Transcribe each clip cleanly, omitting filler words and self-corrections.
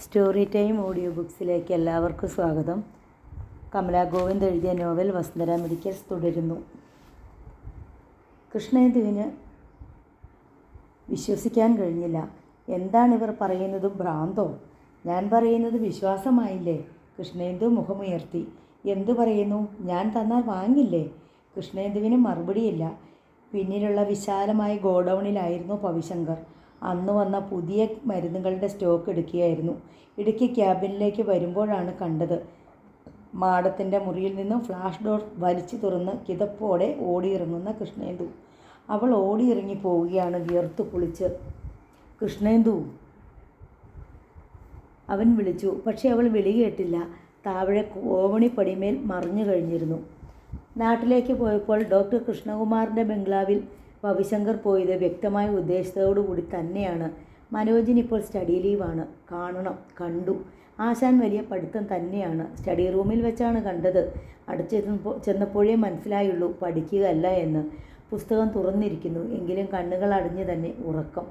Story time audio ബുക്സിലേക്ക് എല്ലാവർക്കും സ്വാഗതം. കമലാ ഗോവിന്ദ് എഴുതിയ നോവൽ വസുന്ധര മെഡിക്കൽസ് തുടരുന്നു. കൃഷ്ണേന്ദുവിന് വിശ്വസിക്കാൻ കഴിഞ്ഞില്ല. എന്താണിവർ പറയുന്നത്? ഭ്രാന്തോ? ഞാൻ പറയുന്നത് വിശ്വാസമായില്ലേ? കൃഷ്ണേന്ദു മുഖമുയർത്തി. എന്തു പറയുന്നു? ഞാൻ തന്നാൽ വാങ്ങില്ലേ? കൃഷ്ണേന്ദുവിന് മറുപടിയില്ല. പിന്നിലുള്ള വിശാലമായ ഗോഡൗണിലായിരുന്നു പവിശങ്കർ. അന്ന് വന്ന പുതിയ മരുന്നുകളുടെ സ്റ്റോക്ക് എടുക്കുകയായിരുന്നു. ഇടുക്കി ക്യാബിനിലേക്ക് വരുമ്പോഴാണ് കണ്ടത്. മാഡത്തിൻ്റെ മുറിയിൽ നിന്നും ഫ്ലാഷ് ഡോർ വലിച്ചു തുറന്ന് കിതപ്പോടെ ഓടിയിറങ്ങുന്ന കൃഷ്ണേന്ദു. അവൾ ഓടിയിറങ്ങി പോവുകയാണ് വിയർത്തു കുളിച്ച്. കൃഷ്ണേന്ദു, അവൻ വിളിച്ചു. പക്ഷേ അവൾ വിളി കേട്ടില്ല. താഴെ കോവണിപ്പടിമേൽ മറിഞ്ഞു കഴിഞ്ഞിരുന്നു. നാട്ടിലേക്ക് പോയപ്പോൾ ഡോക്ടർ കൃഷ്ണകുമാറിൻ്റെ ബംഗ്ലാവിൽ പവിശങ്കർ പോയത് വ്യക്തമായ ഉദ്ദേശത്തോടു കൂടി തന്നെയാണ്. മനോജിനിപ്പോൾ സ്റ്റഡി ലീവാണ്. കാണണം. കണ്ടു. ആശാൻ വലിയ പഠിത്തം തന്നെയാണ്. സ്റ്റഡി റൂമിൽ വെച്ചാണ് കണ്ടത്. ചെന്നപ്പോഴേ മനസ്സിലായുള്ളൂ പഠിക്കുകയല്ല എന്ന്. പുസ്തകം തുറന്നിരിക്കുന്നു. എങ്കിലും കണ്ണുകൾ അടഞ്ഞു തന്നെ. ഉറക്കം.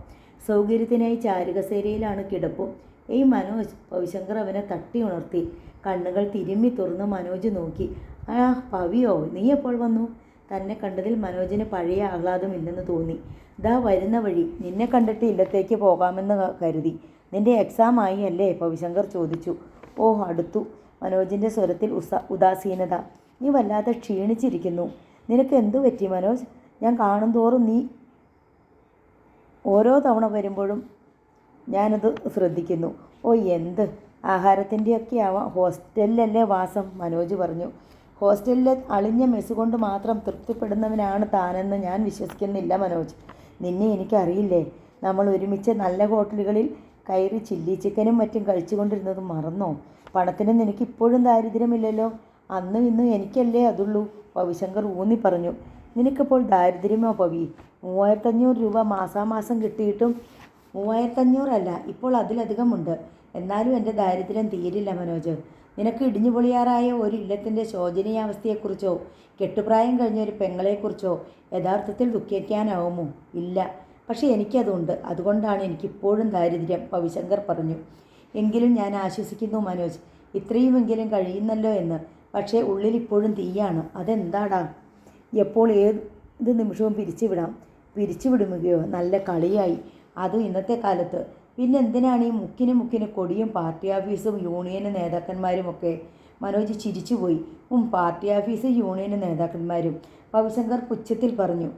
സൗകര്യത്തിനായി ചാരുകസേരയിലാണ് കിടപ്പും. ഏയ് മനോജ്! പവിശങ്കർ അവനെ തട്ടി ഉണർത്തി. കണ്ണുകൾ തിരുമ്മി തുറന്ന് മനോജ് നോക്കി. ആ പവിയോ, നീ എപ്പോൾ വന്നു? തന്നെ കണ്ടതിൽ മനോജിന് പഴയ ആഹ്ലാദമില്ലെന്ന് തോന്നി. ദാ വരുന്ന വഴി. നിന്നെ കണ്ടിട്ട് ഇല്ലത്തേക്ക് പോകാമെന്ന് കരുതി. നിന്റെ എക്സാം ആയി അല്ലേ? പവിശങ്കർ ചോദിച്ചു. ഓ, അടുത്തു. മനോജിൻ്റെ സ്വരത്തിൽ ഉദാസീനത. നീ വല്ലാതെ ക്ഷീണിച്ചിരിക്കുന്നു. നിനക്ക് എന്തു പറ്റി മനോജ്? ഞാൻ കാണും തോറും നീ ഓരോ തവണ വരുമ്പോഴും ഞാനത് ശ്രദ്ധിക്കുന്നു. ഓ, എന്ത് ആഹാരത്തിൻ്റെയൊക്കെ ആവാം. ഹോസ്റ്റലിലല്ലേ വാസം? മനോജ് പറഞ്ഞു. ഹോസ്റ്റലിലെ അളിഞ്ഞ മെസ്സ് കൊണ്ട് മാത്രം തൃപ്തിപ്പെടുന്നവനാണ് താനെന്ന് ഞാൻ വിശ്വസിക്കുന്നില്ല മനോജ്. നിന്നെ എനിക്കറിയില്ലേ? നമ്മൾ ഒരുമിച്ച് നല്ല ഹോട്ടലുകളിൽ കയറി ചില്ലി ചിക്കനും മറ്റും കഴിച്ചുകൊണ്ടിരുന്നത് മറന്നോ? പണത്തിന് നിനക്ക് ഇപ്പോഴും ദാരിദ്ര്യമില്ലല്ലോ. അന്നും ഇന്നും എനിക്കല്ലേ അതുള്ളൂ. പവിശങ്കർ ഊന്നി പറഞ്ഞു. നിനക്കിപ്പോൾ ദാരിദ്ര്യമോ പവി? 3500 രൂപ മാസാമാസം കിട്ടിയിട്ടും 3500 അല്ല, ഇപ്പോൾ അതിലധികമുണ്ട്. എന്നാലും എൻ്റെ ദാരിദ്ര്യം തീരില്ല മനോജ്. നിനക്ക് ഇടിഞ്ഞു പൊളിയാറായ ഒരു ഇല്ലത്തിൻ്റെ ശോചനീയാവസ്ഥയെക്കുറിച്ചോ കെട്ടുപ്രായം കഴിഞ്ഞ ഒരു പെങ്ങളെക്കുറിച്ചോ യഥാർത്ഥത്തിൽ ദുഃഖിക്കാനാവുമോ? ഇല്ല. പക്ഷേ എനിക്കതുണ്ട്. അതുകൊണ്ടാണ് എനിക്കിപ്പോഴും ദാരിദ്ര്യം, പവിശങ്കർ പറഞ്ഞു. എങ്കിലും ഞാൻ ആശ്വസിക്കുന്നു മനോജ്. ഇത്രയുമെങ്കിലും കഴിയുന്നല്ലോ എന്ന്. പക്ഷേ ഉള്ളിൽ ഇപ്പോഴും തീയാണ്. അതെന്താടാ? എപ്പോൾ ഏത് നിമിഷവും പിരിച്ചുവിടാം. പിരിച്ചുവിടുകയോ? നല്ല കളിയായി. അതും ഇന്നത്തെ കാലത്ത്. പിന്നെന്തിനാണ് ഈ മുക്കിന് കൊടിയും പാർട്ടി ഓഫീസും യൂണിയൻ നേതാക്കന്മാരുമൊക്കെ? മനോജ് ചിരിച്ചുപോയി. പാർട്ടി ഓഫീസ് യൂണിയൻ നേതാക്കന്മാരും, പവിശങ്കർ പുച്ഛത്തിൽ പറഞ്ഞു.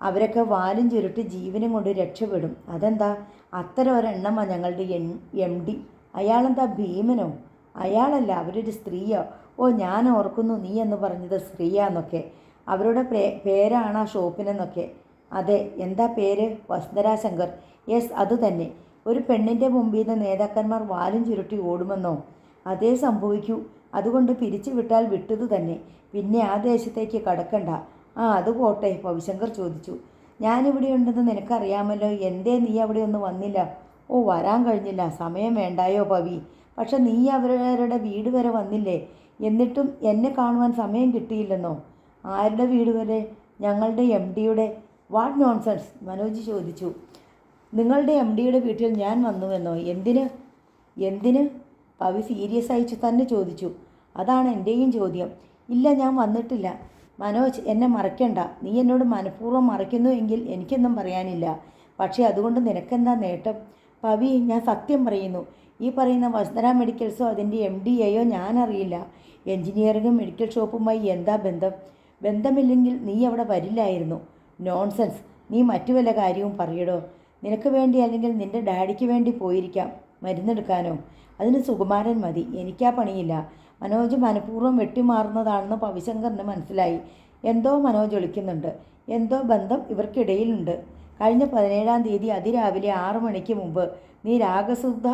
അവരൊക്കെ വാലും ചുരുട്ടി ജീവനും കൊണ്ട് രക്ഷപ്പെടും. അതെന്താ? അത്തരം ഒരെണ്ണമാ ഞങ്ങളുടെ MD. അയാളെന്താ ഭീമനോ? അയാളല്ല, അവരൊരു സ്ത്രീയോ? ഓ, ഞാൻ ഓർക്കുന്നു നീ എന്ന് പറഞ്ഞത് സ്ത്രീയാന്നൊക്കെ. അവരുടെ പേരാണ് ആ ഷോപ്പിനെന്നൊക്കെ. അതെ. എന്താ പേര്? വസുന്ധര ശങ്കർ. യെസ്, അതുതന്നെ. ഒരു പെണ്ണിൻ്റെ മുമ്പിൽ നിന്ന് നേതാക്കന്മാർ വാലും ചുരുട്ടി ഓടുമെന്നോ? അതേ സംഭവിക്കൂ. അതുകൊണ്ട് പിരിച്ചു വിട്ടാൽ വിട്ടതു തന്നെ. പിന്നെ ആ ദേശത്തേക്ക് കടക്കണ്ട. അത് പോട്ടെ, പവിശങ്കർ ചോദിച്ചു. ഞാനിവിടെയുണ്ടെന്ന് നിനക്കറിയാമല്ലോ. എന്തേ നീ അവിടെ ഒന്നും വന്നില്ല? ഓ, വരാൻ കഴിഞ്ഞില്ല. സമയം വേണ്ടായോ പവി? പക്ഷെ നീ അവരുടെ വീട് വരെ വന്നില്ലേ? എന്നിട്ടും എന്നെ കാണുവാൻ സമയം കിട്ടിയില്ലെന്നോ? ആരുടെ വീട് വരെ? ഞങ്ങളുടെ MDയുടെ. What nonsense? മനോജ് ചോദിച്ചു. നിങ്ങളുടെ MDയുടെ വീട്ടിൽ ഞാൻ വന്നുവെന്നോ? എന്തിന്? പവി സീരിയസ് ആയി തന്നെ ചോദിച്ചു. അതാണ് എൻ്റെയും ചോദ്യം. ഇല്ല, ഞാൻ വന്നിട്ടില്ല. മനോജ്, എന്നെ മറയ്ക്കണ്ട. നീ എന്നോട് മനഃപൂർവ്വം മറയ്ക്കുന്നു എങ്കിൽ എനിക്കൊന്നും പറയാനില്ല. പക്ഷേ അതുകൊണ്ട് നിനക്കെന്താ നേട്ടം? പവി, ഞാൻ സത്യം പറയുന്നു. ഈ പറയുന്ന വസുന്ധര മെഡിക്കൽസോ അതിൻ്റെ MDയെയോ ഞാനറിയില്ല. എൻജിനീയറിങ്ങും മെഡിക്കൽ ഷോപ്പുമായി എന്താ ബന്ധം? ബന്ധമില്ലെങ്കിൽ നീ അവിടെ വരില്ലായിരുന്നു. നോൺസെൻസ്. നീ മറ്റു വല്ല കാര്യവും പറയടോ. നിനക്ക് വേണ്ടി അല്ലെങ്കിൽ നിൻ്റെ ഡാഡിക്ക് വേണ്ടി പോയിരിക്കാം. മരുന്നെടുക്കാനോ? അതിന് സുകുമാരൻ മതി. എനിക്കാ പണിയില്ല. മനോജ് മനഃപൂർവ്വം വെട്ടിമാറുന്നതാണെന്ന് പവിശങ്കറിന് മനസ്സിലായി. എന്തോ മനോജ് ഒളിക്കുന്നുണ്ട്. എന്തോ ബന്ധം ഇവർക്കിടയിലുണ്ട്. കഴിഞ്ഞ 17-ാം തീയതി അതിരാവിലെ 6 മണിക്ക് മുമ്പ് നീ രാഗസുധ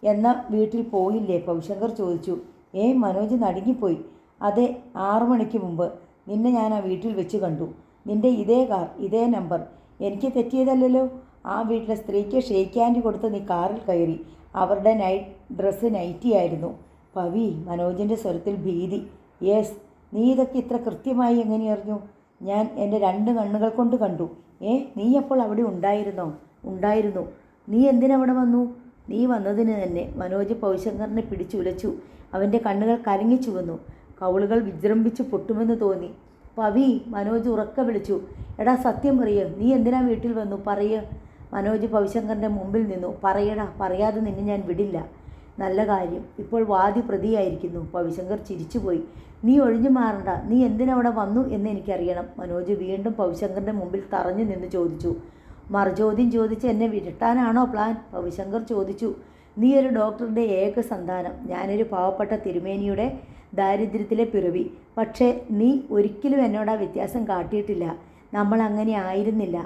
എന്ന വീട്ടിൽ പോയില്ലേ? പവിശങ്കർ ചോദിച്ചു. മനോജ് നടുങ്ങിപ്പോയി. അതെ, 6 മണിക്ക് മുമ്പ്. നിന്നെ ഞാൻ ആ വീട്ടിൽ വെച്ച് കണ്ടു. നിൻ്റെ ഇതേ കാർ, ഇതേ നമ്പർ. എനിക്ക് തെറ്റിയതല്ലല്ലോ. ആ വീട്ടിലെ സ്ത്രീക്ക് ഷേക്ക് ഹാൻഡ് കൊടുത്ത് നീ കാറിൽ കയറി. അവരുടെ ഡ്രസ്സ് നൈറ്റിയായിരുന്നു. പവി, മനോജിൻ്റെ സ്വരത്തിൽ ഭീതി. യെസ്. നീ ഇതൊക്കെ ഇത്ര കൃത്യമായി എങ്ങനെ അറിഞ്ഞു? ഞാൻ എൻ്റെ 2 കണ്ണുകൾ കൊണ്ട് കണ്ടു. നീ അപ്പോൾ അവിടെ ഉണ്ടായിരുന്നോ? ഉണ്ടായിരുന്നു. നീ എന്തിനവിടെ വന്നു? നീ വന്നതിന് തന്നെ. മനോജ് പവിശങ്കറിനെ പിടിച്ചുലച്ചു. അവൻ്റെ കണ്ണുകൾ കലങ്ങി ചുവന്നു. കവിളുകൾ വിജൃംഭിച്ച് പൊട്ടുമെന്ന് തോന്നി. പവി, മനോജ് ഉറക്കെ വിളിച്ചു. എടാ, സത്യം പറയ്, നീ എന്തിനാ വീട്ടിൽ വന്നു? പറയ്. മനോജ് പവിശങ്കറിൻ്റെ മുമ്പിൽ നിന്നു. പറയടാ, പറയാതെ നിന്നെ ഞാൻ വിടില്ല. നല്ല കാര്യം, ഇപ്പോൾ വാദി പ്രതിയായിരിക്കുന്നു. പവിശങ്കർ ചിരിച്ചുപോയി. നീ ഒഴിഞ്ഞു മാറണ്ട. നീ എന്തിനവിടെ വന്നു എന്ന് എനിക്കറിയണം. മനോജ് വീണ്ടും പവിശങ്കറിൻ്റെ മുമ്പിൽ തറഞ്ഞു നിന്ന് ചോദിച്ചു. മറുചോദ്യം ചോദിച്ച് എന്നെ വിരട്ടാനാണോ പ്ലാൻ? പവിശങ്കർ ചോദിച്ചു. നീ ഒരു ഡോക്ടറുടെ ഏക സന്താനം. ഞാനൊരു പാവപ്പെട്ട തിരുമേനിയുടെ ദാരിദ്ര്യത്തിലെ പിറവി. പക്ഷേ നീ ഒരിക്കലും എന്നോട് ആ വ്യത്യാസം കാട്ടിയിട്ടില്ല. നമ്മൾ അങ്ങനെ ആയിരുന്നില്ല.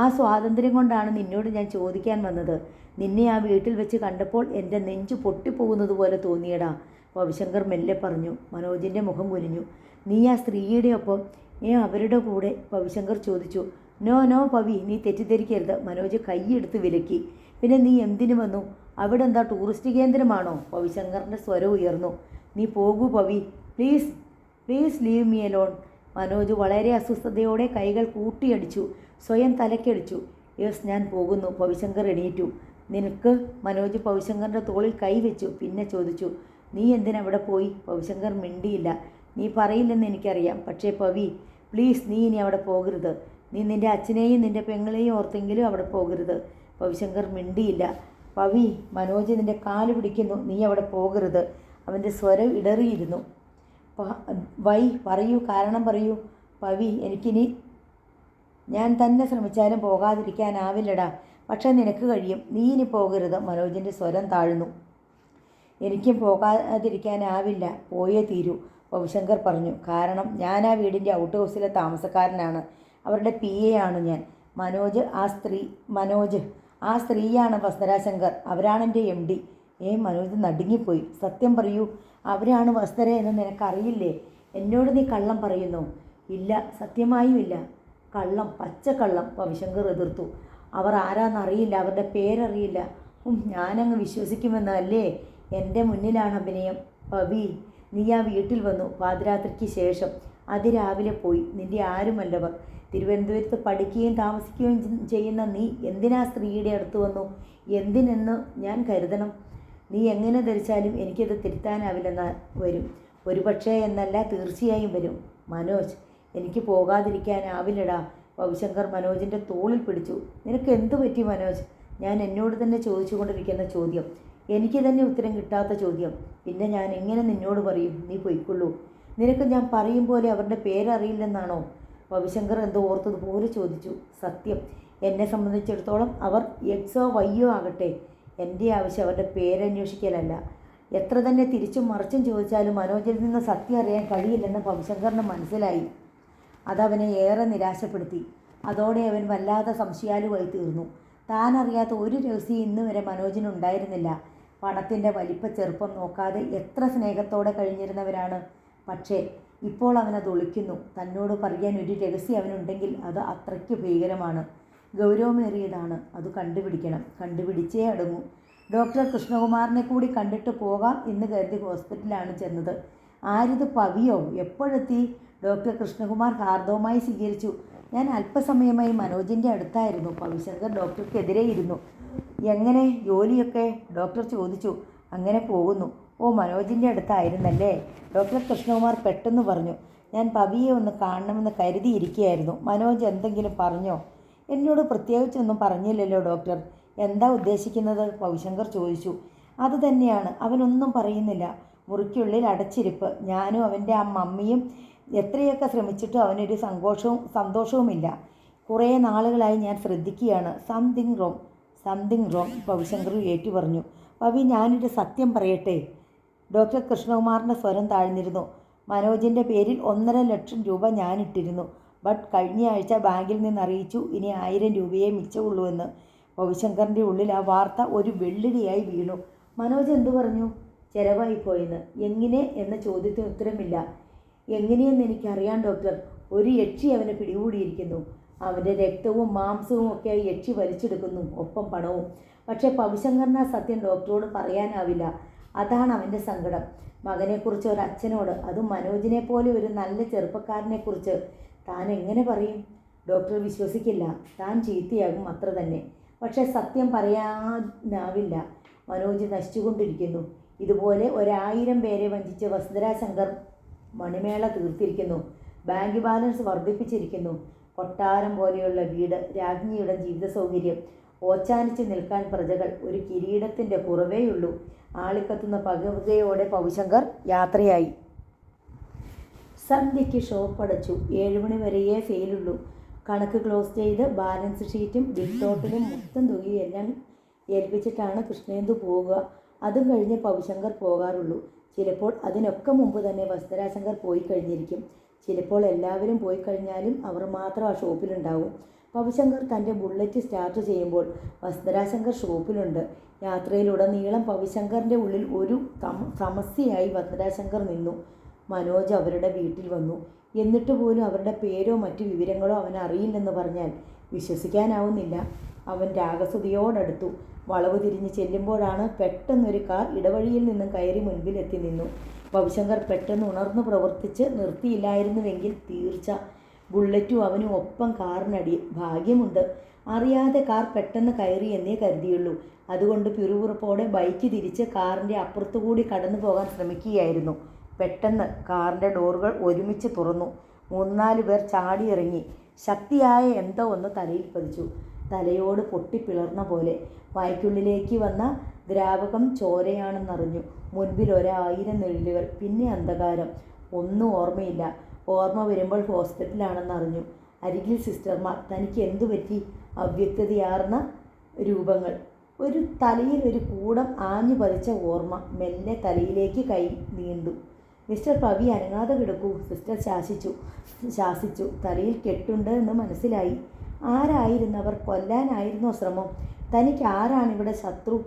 ആ സ്വാതന്ത്ര്യം കൊണ്ടാണ് നിന്നോട് ഞാൻ ചോദിക്കാൻ വന്നത്. നിന്നെ ആ വീട്ടിൽ വെച്ച് കണ്ടപ്പോൾ എൻ്റെ നെഞ്ചു പൊട്ടിപ്പോകുന്നത് പോലെ തോന്നിയടാ, പവിശങ്കർ മെല്ലെ പറഞ്ഞു. മനോജിൻ്റെ മുഖം കുനിഞ്ഞു. നീ ആ സ്ത്രീയുടെ ഒപ്പം അവരുടെ കൂടെ? പവിശങ്കർ ചോദിച്ചു. നോ നോ പവി, നീ തെറ്റിദ്ധരിക്കരുത്. മനോജ് കൈയെടുത്ത് വിലക്കി. പിന്നെ നീ എന്തിനു വന്നു? അവിടെ എന്താ ടൂറിസ്റ്റ് കേന്ദ്രമാണോ? പവിശങ്കറിൻ്റെ സ്വരം ഉയർന്നു. നീ പോകൂ Pavi, please please leave me alone. Manoj വളരെ അസ്വസ്ഥതയോടെ കൈകൾ കൂട്ടിയടിച്ചു. സ്വയം തലക്കടിച്ചു. യെസ്, ഞാൻ പോകുന്നു. പവിശങ്കർ എണീറ്റു. നിനക്ക്? മനോജ് പവിശങ്കറിൻ്റെ തോളിൽ കൈവച്ചു. പിന്നെ ചോദിച്ചു. നീ എന്തിനവിടെ പോയി? പവിശങ്കർ മിണ്ടിയില്ല. നീ പറയില്ലെന്ന് എനിക്കറിയാം. പക്ഷേ പവി, പ്ലീസ്, നീ ഇനി അവിടെ പോകരുത്. നീ നിൻ്റെ അച്ഛനെയും നിൻ്റെ പെങ്ങളെയും ഓർത്തെങ്കിലും അവിടെ പോകരുത്. പവിശങ്കർ മിണ്ടിയില്ല. പവി, മനോജ് നിൻ്റെ കാല് പിടിക്കുന്നു. നീ അവിടെ പോകരുത്. അവൻ്റെ സ്വരം ഇടറിയിരുന്നു. പറയൂ, കാരണം പറയൂ. പവി, എനിക്കിനി ഞാൻ തന്നെ ശ്രമിച്ചാലും പോകാതിരിക്കാനാവില്ലടാ. പക്ഷേ നിനക്ക് കഴിയും. നീ ഇനി പോകരുത്. മനോജിൻ്റെ സ്വരം താഴ്ന്നു. എനിക്കും പോകാതിരിക്കാനാവില്ല. പോയേ തീരൂ, പവിശങ്കർ പറഞ്ഞു. കാരണം ഞാൻ ആ വീടിൻ്റെ ഔട്ട് ഹൗസിലെ താമസക്കാരനാണ്. അവരുടെ PA ആണ് ഞാൻ. മനോജ് ആ സ്ത്രീയാണ് വസ്തര ശങ്കർ. അവരാണ് എൻ്റെ MD. മനോജ് നടുങ്ങിപ്പോയി. സത്യം പറയൂ, അവരാണ് വസ്തര എന്ന് നിനക്കറിയില്ലേ? എന്നോട് നീ കള്ളം പറയുന്നു? ഇല്ല, സത്യമായും ഇല്ല. കള്ളം, പച്ചക്കള്ളം, പവിശങ്കർ എതിർത്തു. അവർ ആരാന്നറിയില്ല, അവരുടെ പേരറിയില്ല. ഞാനങ്ങ് വിശ്വസിക്കുമെന്നല്ലേ? എൻ്റെ മുന്നിലാണ് അഭിനയം. പവി, നീ ആ വീട്ടിൽ വന്നു പാതിരാത്രിക്ക് ശേഷം. അതിരാവിലെ പോയി. നിൻ്റെ ആരുമല്ലവർ. തിരുവനന്തപുരത്ത് പഠിക്കുകയും താമസിക്കുകയും ചെയ്യുന്ന നീ എന്തിനാ സ്ത്രീയുടെ അടുത്ത് വന്നു? എന്തിനെന്ന് ഞാൻ കരുതണം? നീ എങ്ങനെ ധരിച്ചാലും എനിക്കത് തിരുത്താനാവില്ലെന്ന് വരും. ഒരുപക്ഷേ എന്നല്ല, തീർച്ചയായും വരും. മനോജ്, എനിക്ക് പോകാതിരിക്കാനാവില്ലടാ. പവിശങ്കർ മനോജിൻ്റെ തോളിൽ പിടിച്ചു. നിനക്ക് എന്തു പറ്റി മനോജ്? ഞാൻ എന്നോട് തന്നെ ചോദിച്ചുകൊണ്ടിരിക്കുന്ന ചോദ്യം. എനിക്ക് തന്നെ ഉത്തരം കിട്ടാത്ത ചോദ്യം. പിന്നെ ഞാൻ എങ്ങനെ നിന്നോട് പറയും? നീ പൊയ്ക്കൊള്ളൂ. നിനക്ക് ഞാൻ പറയും പോലെ അവരുടെ പേരറിയില്ലെന്നാണോ? പവിശങ്കർ എന്തോ ഓർത്തതുപോലെ ചോദിച്ചു. സത്യം, എന്നെ സംബന്ധിച്ചിടത്തോളം അവർ Xോ Yയോ ആകട്ടെ. എൻ്റെ ആവശ്യം അവരുടെ പേരന്വേഷിക്കലല്ല. എത്ര തന്നെ തിരിച്ചും മറിച്ചും ചോദിച്ചാലും മനോജിൽ നിന്ന് സത്യം അറിയാൻ കഴിയില്ലെന്ന് പവിശങ്കറിന് മനസ്സിലായി. അതവനെ ഏറെ നിരാശപ്പെടുത്തി. അതോടെ അവൻ വല്ലാതെ സംശയാലുവായി തീർന്നു. താൻ അറിയാത്ത ഒരു രഹസ്യം ഇന്ന് വരെ മനോജിനുണ്ടായിരുന്നില്ല. പണത്തിൻ്റെ വലിപ്പ ചെറുപ്പം നോക്കാതെ എത്ര സ്നേഹത്തോടെ കഴിഞ്ഞിരുന്നവരാണ്. പക്ഷേ ഇപ്പോൾ അവനത് ഒളിക്കുന്നു. തന്നോട് പറയാൻ ഒരു രഹസ്യം അവനുണ്ടെങ്കിൽ അത് അത്രയ്ക്ക് ഭീകരമാണ്, ഗൗരവമേറിയതാണ്. അത് കണ്ടുപിടിക്കണം. കണ്ടുപിടിച്ചേ അടങ്ങൂ. ഡോക്ടർ കൃഷ്ണകുമാറിനെ കൂടി കണ്ടിട്ട് പോകാം എന്ന് കരുതി ഹോസ്പിറ്റലിലാണ് ചെന്നത്. ആരിത്, പവിയോ? എപ്പോഴെത്തി? ഡോക്ടർ കൃഷ്ണകുമാർ ഹാർദവമായി സ്വീകരിച്ചു. ഞാൻ അല്പസമയമായി മനോജിൻ്റെ അടുത്തായിരുന്നു. പവിശങ്കർ ഡോക്ടർക്കെതിരെ ഇരുന്നു. എങ്ങനെ ജോലിയൊക്കെ? ഡോക്ടർ ചോദിച്ചു. അങ്ങനെ പോകുന്നു. ഓ, മനോജിൻ്റെ അടുത്തായിരുന്നല്ലേ? ഡോക്ടർ കൃഷ്ണകുമാർ പെട്ടെന്ന് പറഞ്ഞു. ഞാൻ പവിയെ ഒന്ന് കാണണമെന്ന് കരുതിയിരിക്കുകയായിരുന്നു. മനോജ് എന്തെങ്കിലും പറഞ്ഞോ? എന്നോട് പ്രത്യേകിച്ചൊന്നും പറഞ്ഞില്ലല്ലോ ഡോക്ടർ. എന്താ ഉദ്ദേശിക്കുന്നത്? പവിശങ്കർ ചോദിച്ചു. അത് തന്നെയാണ്, അവനൊന്നും പറയുന്നില്ല. മുറിക്കുള്ളിൽ അടച്ചിരിപ്പ്. ഞാനും അവൻ്റെ ആ മമ്മിയും എത്രയൊക്കെ ശ്രമിച്ചിട്ടും അവനൊരു സന്തോഷവുമില്ല. കുറേ നാളുകളായി ഞാൻ ശ്രദ്ധിക്കുകയാണ്. സംതിങ് റോങ് പവിശങ്കർ ഏറ്റു പറഞ്ഞു. പവി, ഞാനൊരു സത്യം പറയട്ടെ? ഡോക്ടർ കൃഷ്ണകുമാറിൻ്റെ സ്വരം താഴ്ന്നിരുന്നു. മനോജിൻ്റെ പേരിൽ 1.5 ലക്ഷം രൂപ ഞാനിട്ടിരുന്നു. ബട്ട് കഴിഞ്ഞ ആഴ്ച ബാങ്കിൽ നിന്ന് അറിയിച്ചു ഇനി 1000 രൂപയെ മിച്ചമുള്ളൂ. പവിശങ്കറിൻ്റെ ഉള്ളിൽ ആ വാർത്ത ഒരു വെള്ളിടിയായി വീണു. മനോജ് എന്തു പറഞ്ഞു? ചെലവായിപ്പോയെന്ന്. എങ്ങനെ എന്ന ചോദ്യത്തിന് ഉത്തരമില്ല. എങ്ങനെയെന്ന് എനിക്കറിയാം ഡോക്ടർ. ഒരു യക്ഷി അവനെ പിടികൂടിയിരിക്കുന്നു. അവൻ്റെ രക്തവും മാംസവും ഒക്കെ യക്ഷി വലിച്ചെടുക്കുന്നു, ഒപ്പം പണവും. പക്ഷേ പവിശങ്കറിന് ആ സത്യം ഡോക്ടറോട് പറയാനാവില്ല. അതാണ് അവൻ്റെ സങ്കടം. മകനെക്കുറിച്ച് ഒരച്ഛനോട്, അതും മനോജിനെ പോലെ ഒരു നല്ല ചെറുപ്പക്കാരനെക്കുറിച്ച് താൻ എങ്ങനെ പറയും? ഡോക്ടർ വിശ്വസിക്കില്ല. താൻ ചീത്തയാകും, അത്ര തന്നെ. പക്ഷേ സത്യം പറയാനാവില്ല. മനോജ് നശിച്ചുകൊണ്ടിരിക്കുന്നു. ഇതുപോലെ 1000 പേരെ വഞ്ചിച്ച് വസുന്ധര ശങ്കർ മണിമേള തീർത്തിരിക്കുന്നു. ബാങ്ക് ബാലൻസ് വർദ്ധിപ്പിച്ചിരിക്കുന്നു. കൊട്ടാരം പോലെയുള്ള വീട്, രാജ്ഞിയുടെ ജീവിത സൗകര്യം, ഓച്ചാനിച്ച് നിൽക്കാൻ പ്രജകൾ, ഒരു കിരീടത്തിൻ്റെ കുറവേയുള്ളൂ. ആളിക്കത്തുന്ന പകവകയോടെ പവിശങ്കർ യാത്രയായി. സന്ധ്യയ്ക്ക് ഷോപ്പ് അടച്ചു. 7 മണി വരെയേ ഫെയിലുള്ളൂ. കണക്ക് ക്ലോസ് ചെയ്ത് ബാലൻസ് ഷീറ്റും ബിൽ ടോട്ടലും മൊത്തം തുകയും എല്ലാം ഏൽപ്പിച്ചിട്ടാണ് കൃഷ്ണേന്ദു പോവുക. അതും കഴിഞ്ഞ് പവിശങ്കർ പോകാറുള്ളൂ. ചിലപ്പോൾ അതിനൊക്കെ മുമ്പ് തന്നെ വസുന്ധരാശങ്കർ പോയി കഴിഞ്ഞിരിക്കും. ചിലപ്പോൾ എല്ലാവരും പോയി കഴിഞ്ഞാലും അവർ മാത്രം ആ ഷോപ്പിലുണ്ടാവും. പവിശങ്കർ തൻ്റെ ബുള്ളറ്റ് സ്റ്റാർട്ട് ചെയ്യുമ്പോൾ വസുന്ധരാശങ്കർ ഷോപ്പിലുണ്ട്. യാത്രയിലുടനീളം പവിശങ്കറിൻ്റെ ഉള്ളിൽ ഒരു സമസ്യയായി വസുന്ധരാശങ്കർ നിന്നു. മനോജ് അവരുടെ വീട്ടിൽ വന്നു. എന്നിട്ട് പോലും അവരുടെ പേരോ മറ്റു വിവരങ്ങളോ അവൻ അറിയില്ലെന്ന് പറഞ്ഞാൽ വിശ്വസിക്കാനാവുന്നില്ല. അവൻ രാഗസുതിയോടടുത്തു. വളവ് തിരിഞ്ഞ് ചെല്ലുമ്പോഴാണ് പെട്ടെന്നൊരു കാർ ഇടവഴിയിൽ നിന്നും കയറി മുൻപിലെത്തി നിന്നു. പവിശങ്കർ പെട്ടെന്ന് ഉണർന്നു പ്രവർത്തിച്ച് നിർത്തിയില്ലായിരുന്നുവെങ്കിൽ തീർച്ച ബുള്ളറ്റും അവനും ഒപ്പം കാറിനടി. ഭാഗ്യമുണ്ട്, അറിയാതെ കാർ പെട്ടെന്ന് കയറി എന്നേ കരുതിയുള്ളൂ. അതുകൊണ്ട് പിറുപിറുപ്പോടെ ബൈക്ക് തിരിച്ച് കാറിൻ്റെ അപ്പുറത്തുകൂടി കടന്നു പോകാൻ ശ്രമിക്കുകയായിരുന്നു. പെട്ടെന്ന് കാറിൻ്റെ ഡോറുകൾ ഒരുമിച്ച് തുറന്നു. 3-4 പേർ ചാടിയിറങ്ങി. ശക്തിയായ എന്തോ ഒന്ന് തലയിൽ പതിച്ചു. തലയോട് പൊട്ടിപ്പിളർന്ന പോലെ. വായ്ക്കുള്ളിലേക്ക് വന്ന ദ്രാവകം ചോരയാണെന്നറിഞ്ഞു. മുൻപിൽ 1000 നിഴലുകൾ, പിന്നെ അന്ധകാരം. ഒന്നും ഓർമ്മയില്ല. ഓർമ്മ വരുമ്പോൾ ഹോസ്പിറ്റലാണെന്നറിഞ്ഞു. അരികിൽ സിസ്റ്റർമാർ. തനിക്ക് എന്തു പറ്റി? അവ്യക്തതയാർന്ന രൂപങ്ങൾ. തലയിൽ ഒരു കൂടം ആഞ്ഞു പതിച്ച ഓർമ്മ. മെല്ലെ തലയിലേക്ക് കൈ നീണ്ടു. മിസ്റ്റർ പവി, അനങ്ങാതെ കിടക്കൂ, സിസ്റ്റർ ശാസിച്ചു. തലയിൽ കെട്ടുണ്ട് എന്ന് മനസ്സിലായി. ആരായിരുന്നവർ? കൊല്ലാനായിരുന്നോ ശ്രമം? തനിക്ക് ആരാണിവിടെ ശത്രു?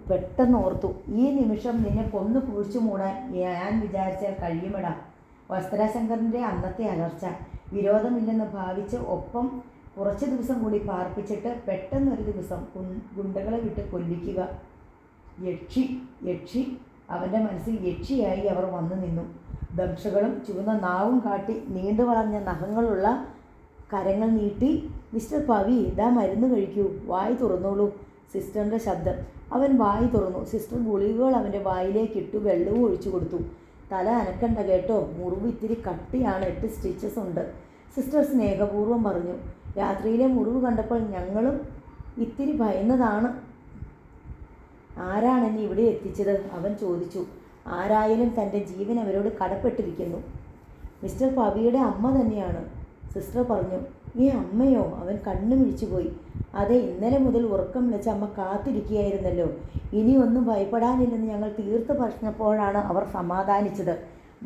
പെട്ടെന്ന് ഓർത്തു. ഈ നിമിഷം നിന്നെ കൊന്നു കുഴിച്ചു മൂടാൻ ഞാൻ വിചാരിച്ചാൽ കഴിയുമെടാ. വസുന്ധരാശങ്കറിൻ്റെ അന്നത്തെ അലർച്ച. വിരോധമില്ലെന്ന് ഭാവിച്ച് ഒപ്പം കുറച്ച് ദിവസം കൂടി പാർപ്പിച്ചിട്ട് പെട്ടെന്നൊരു ദിവസം ഗുണ്ടകളെ വിട്ട് കൊല്ലിക്കുക. യക്ഷി. അവൻ്റെ മനസ്സിൽ യക്ഷിയായി അവർ വന്നു നിന്നു. ദംശകളും ചുവന്ന നാവും കാട്ടി നീണ്ടു വളർന്ന നഖങ്ങളുള്ള കരങ്ങൾ നീട്ടി. മിസ്റ്റർ പവി, ഇതാ മരുന്ന് കഴിക്കൂ, വായി തുറന്നോളൂ. സിസ്റ്ററിൻ്റെ ശബ്ദം. അവൻ വായി തുറന്നു. സിസ്റ്റർ ഗുളികകൾ അവൻ്റെ വായിലേക്കിട്ടു. വെള്ളവും ഒഴിച്ചു കൊടുത്തു. തല അനക്കണ്ട കേട്ടോ, മുറിവ് ഇത്തിരി കട്ടിയാണ്, 8 സ്റ്റിച്ചസ് ഉണ്ട്, സിസ്റ്റർ സ്നേഹപൂർവ്വം പറഞ്ഞു. രാത്രിയിലെ മുറിവ് കണ്ടപ്പോൾ ഞങ്ങളും ഇത്തിരി ഭയന്നതാണ്. ആരാണെന്നെ ഇവിടെ എത്തിച്ചത്? അവൻ ചോദിച്ചു. ആരായാലും തൻ്റെ ജീവൻ അവരോട് കടപ്പെട്ടിരിക്കുന്നു. മിസ്റ്റർ പവിയുടെ അമ്മ തന്നെയാണ്, സിസ്റ്റർ പറഞ്ഞു. ഈ അമ്മയോ? അവൻ കണ്ണു മിഴിച്ചുപോയി. അതെ, ഇന്നലെ മുതൽ ഉറക്കം വിളിച്ച അമ്മ കാത്തിരിക്കുകയായിരുന്നല്ലോ. ഇനി ഒന്നും ഭയപ്പെടാനില്ലെന്ന് ഞങ്ങൾ തീർത്ത് പറഞ്ഞപ്പോഴാണ് അവർ സമാധാനിച്ചത്.